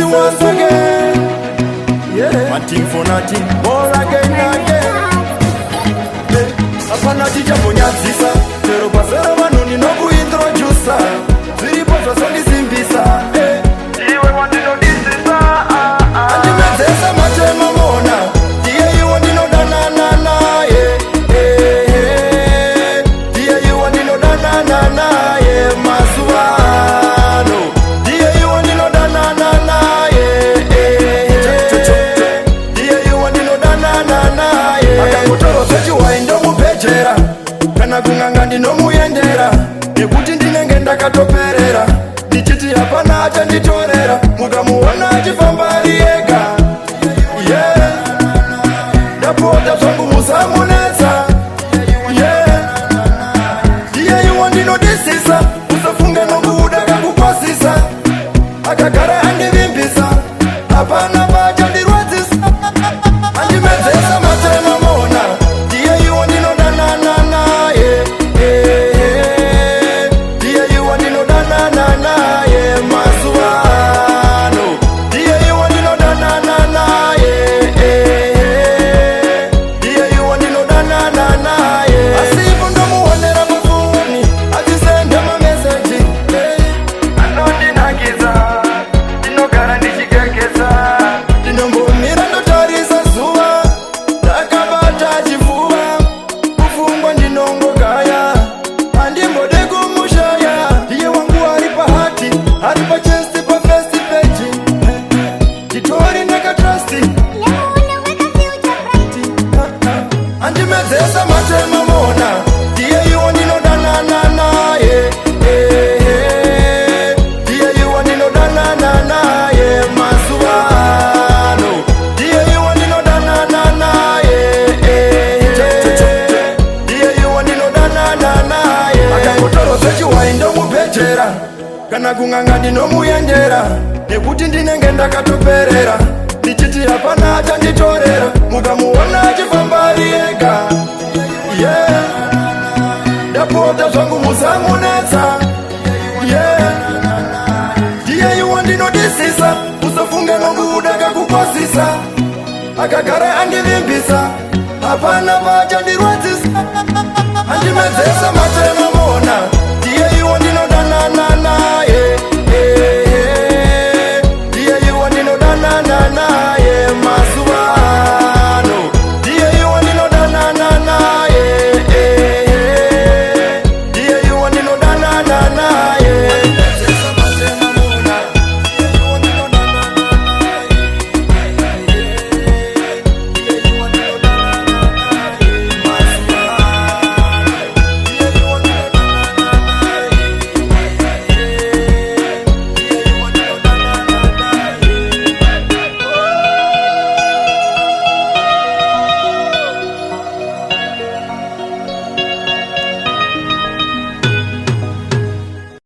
see once again. Yeah, one thing for nothing, more again and again. Apana tichambonyadzisa chero pasara vanhu ndinokuintrodusa zviripo zvasondisimbisa iwe wandinodisisa andimedzesa matema mona ndiye iwo ndinodanana naye ndiye iwo ndinodanana naye mazuvaano ndiye iwo ndinodanana naye ndiye iwo ndinodanana naye akangotoro zvechiwai ndomupejera kana kunganga ndinomuyendera nekuti ndinenge ndakatoperera ndichiti hapana achanditorera mukamuona achifamba ari ega ndapota zvangu musamunetsa ndiye iwo ndinodisisa usafunge nokuda kakukwazisa akagara andivimbisa hapana pachandirwadzisa andimedzesa matema mona ndiye iwo ndinodanana naye ndiye iwo ndinodanana naye mazuvaano ndiye iwo ndinodanana naye ndiye iwo ndinodanana naye asipo ndomuonera mafoni achisenda mameseji anondinakiza ndinogara ndichigegesa ndinombomira ndotarisa zuva ndakabata chifuva kufungwa ndinongogaya handimbode kumushaya ndiye wangu ari pahati ari pachesti pafesti peji nditori ndakatrasti andimedzesa matema mona ndiye iwo ndinodanana naye ndiye iwo ndinodanana naye mazuvaano ndiye iwo ndinodanana naye ndiye iwo ndinodanana naye akangotoro zvechiwai ndomupejera kana kunganga ndinomuyendera nekuti ndinenge ndakatoperera ndichiti hapana achanditorera mukamuona achifamba ari ega ndapota zvangu musamunetsa ndiye iwo ndinodisisa usafunge nokuda kakukwazisa akagara andivimbisa hapana pachandirwadzisa andimedzesa matema mona